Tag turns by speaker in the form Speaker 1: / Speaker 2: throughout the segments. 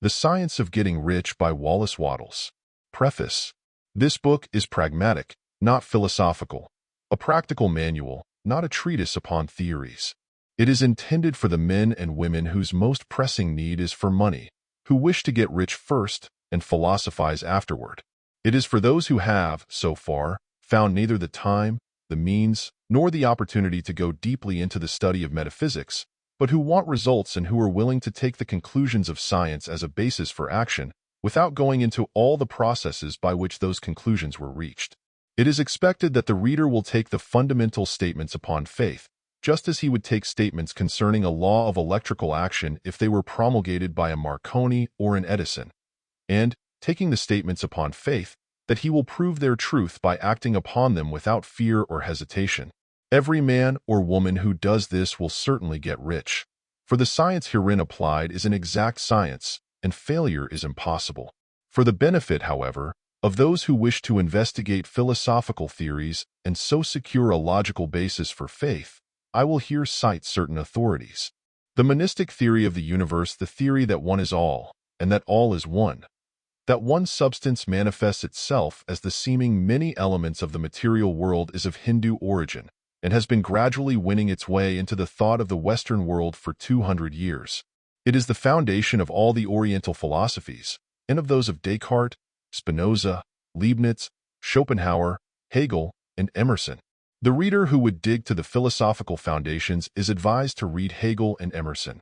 Speaker 1: The Science of Getting Rich by Wallace Wattles. Preface. This book is pragmatic, not philosophical, a practical manual, not a treatise upon theories. It is intended for the men and women whose most pressing need is for money, who wish to get rich first and philosophize afterward. It is for those who have, so far, found neither the time, the means, nor the opportunity to go deeply into the study of metaphysics, but who want results and who are willing to take the conclusions of science as a basis for action, without going into all the processes by which those conclusions were reached. It is expected that the reader will take the fundamental statements upon faith, just as he would take statements concerning a law of electrical action if they were promulgated by a Marconi or an Edison, and, taking the statements upon faith, that he will prove their truth by acting upon them without fear or hesitation. Every man or woman who does this will certainly get rich, for the science herein applied is an exact science, and failure is impossible. For the benefit, however, of those who wish to investigate philosophical theories and so secure a logical basis for faith, I will here cite certain authorities. The monistic theory of the universe, the theory that one is all, and that all is one, that one substance manifests itself as the seeming many elements of the material world, is of Hindu origin, and has been gradually winning its way into the thought of the Western world for 200 years. It is the foundation of all the Oriental philosophies, and of those of Descartes, Spinoza, Leibniz, Schopenhauer, Hegel, and Emerson. The reader who would dig to the philosophical foundations is advised to read Hegel and Emerson,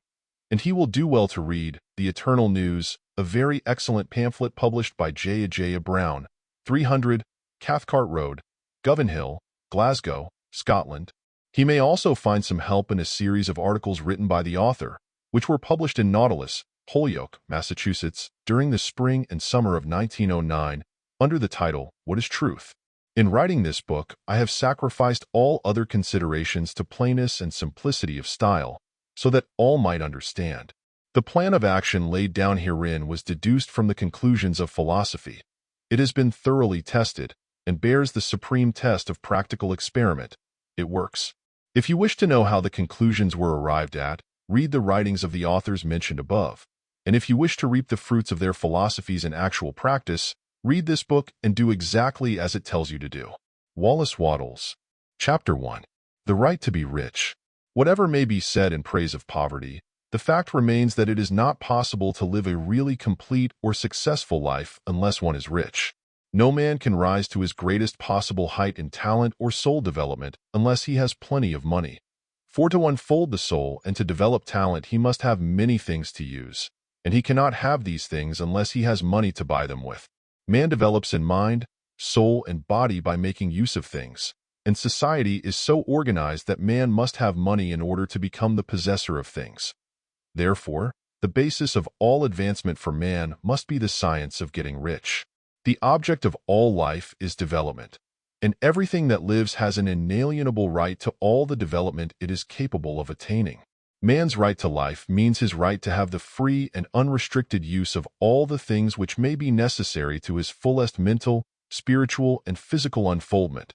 Speaker 1: and he will do well to read The Eternal News, a very excellent pamphlet published by J. Brown, 300, Cathcart Road, Govanhill, Glasgow, Scotland. He may also find some help in a series of articles written by the author, which were published in Nautilus, Holyoke, Massachusetts, during the spring and summer of 1909, under the title, What is Truth? In writing this book, I have sacrificed all other considerations to plainness and simplicity of style, so that all might understand. The plan of action laid down herein was deduced from the conclusions of philosophy. It has been thoroughly tested, and bears the supreme test of practical experiment. It works. If you wish to know how the conclusions were arrived at, read the writings of the authors mentioned above. And if you wish to reap the fruits of their philosophies in actual practice, read this book and do exactly as it tells you to do. Wallace Wattles. Chapter 1. The Right to be Rich. Whatever may be said in praise of poverty, the fact remains that it is not possible to live a really complete or successful life unless one is rich. No man can rise to his greatest possible height in talent or soul development unless he has plenty of money. For to unfold the soul and to develop talent, he must have many things to use, and he cannot have these things unless he has money to buy them with. Man develops in mind, soul, and body by making use of things, and society is so organized that man must have money in order to become the possessor of things. Therefore, the basis of all advancement for man must be the science of getting rich. The object of all life is development, and everything that lives has an inalienable right to all the development it is capable of attaining. Man's right to life means his right to have the free and unrestricted use of all the things which may be necessary to his fullest mental, spiritual, and physical unfoldment,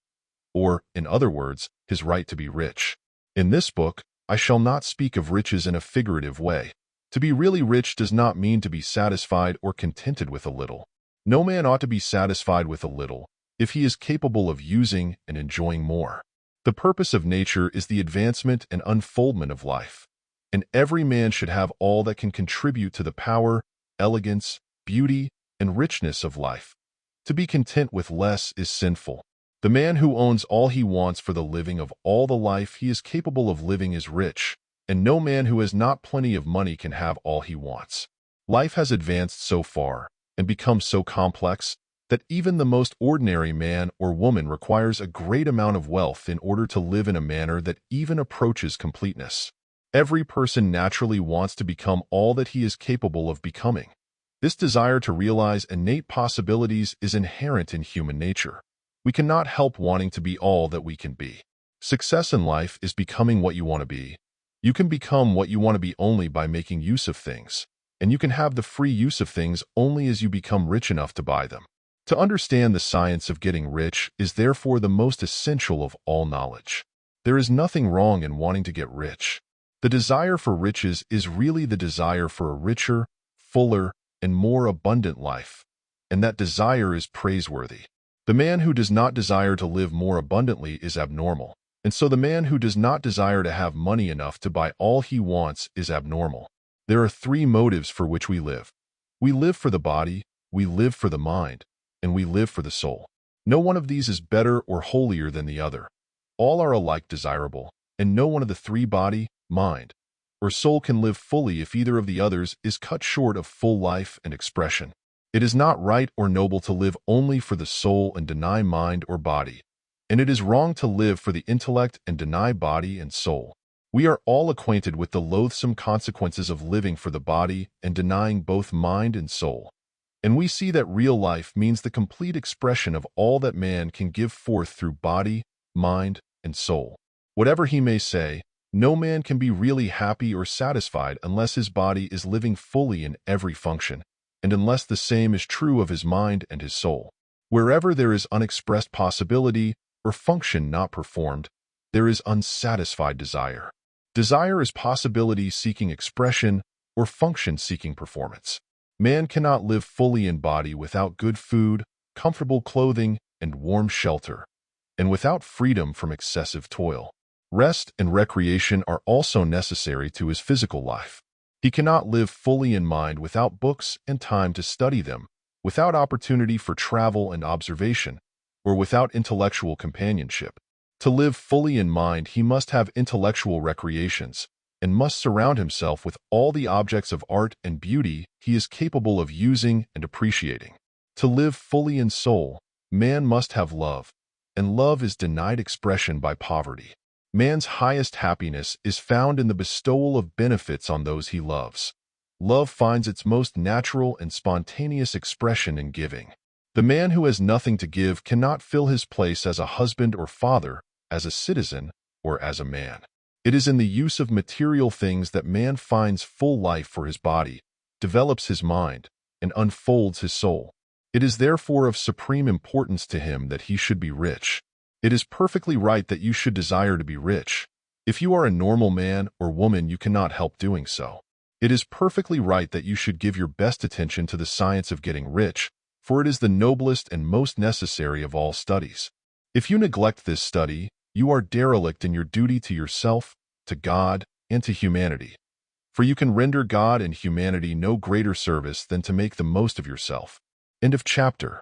Speaker 1: or, in other words, his right to be rich. In this book, I shall not speak of riches in a figurative way. To be really rich does not mean to be satisfied or contented with a little. No man ought to be satisfied with a little, if he is capable of using and enjoying more. The purpose of nature is the advancement and unfoldment of life, and every man should have all that can contribute to the power, elegance, beauty, and richness of life. To be content with less is sinful. The man who owns all he wants for the living of all the life he is capable of living is rich, and no man who has not plenty of money can have all he wants. Life has advanced so far, and become so complex, that even the most ordinary man or woman requires a great amount of wealth in order to live in a manner that even approaches completeness. Every person naturally wants to become all that he is capable of becoming. This desire to realize innate possibilities is inherent in human nature. We cannot help wanting to be all that we can be. Success in life is becoming what you want to be. You can become what you want to be only by making use of things, and you can have the free use of things only as you become rich enough to buy them. To understand the science of getting rich is therefore the most essential of all knowledge. There is nothing wrong in wanting to get rich. The desire for riches is really the desire for a richer, fuller, and more abundant life, and that desire is praiseworthy. The man who does not desire to live more abundantly is abnormal, and so the man who does not desire to have money enough to buy all he wants is abnormal. There are three motives for which we live. We live for the body, we live for the mind, and we live for the soul. No one of these is better or holier than the other. All are alike desirable, and no one of the three, body, mind, or soul, can live fully if either of the others is cut short of full life and expression. It is not right or noble to live only for the soul and deny mind or body, and it is wrong to live for the intellect and deny body and soul. We are all acquainted with the loathsome consequences of living for the body and denying both mind and soul, and we see that real life means the complete expression of all that man can give forth through body, mind, and soul. Whatever he may say, no man can be really happy or satisfied unless his body is living fully in every function, and unless the same is true of his mind and his soul. Wherever there is unexpressed possibility or function not performed, there is unsatisfied desire. Desire is possibility seeking expression or function seeking performance. Man cannot live fully in body without good food, comfortable clothing, and warm shelter, and without freedom from excessive toil. Rest and recreation are also necessary to his physical life. He cannot live fully in mind without books and time to study them, without opportunity for travel and observation, or without intellectual companionship. To live fully in mind, he must have intellectual recreations, and must surround himself with all the objects of art and beauty he is capable of using and appreciating. To live fully in soul, man must have love, and love is denied expression by poverty. Man's highest happiness is found in the bestowal of benefits on those he loves. Love finds its most natural and spontaneous expression in giving. The man who has nothing to give cannot fill his place as a husband or father, as a citizen, or as a man. It is in the use of material things that man finds full life for his body, develops his mind, and unfolds his soul. It is therefore of supreme importance to him that he should be rich. It is perfectly right that you should desire to be rich. If you are a normal man or woman, you cannot help doing so. It is perfectly right that you should give your best attention to the science of getting rich, for it is the noblest and most necessary of all studies. If you neglect this study, you are derelict in your duty to yourself, to God, and to humanity. For you can render God and humanity no greater service than to make the most of yourself. End of chapter.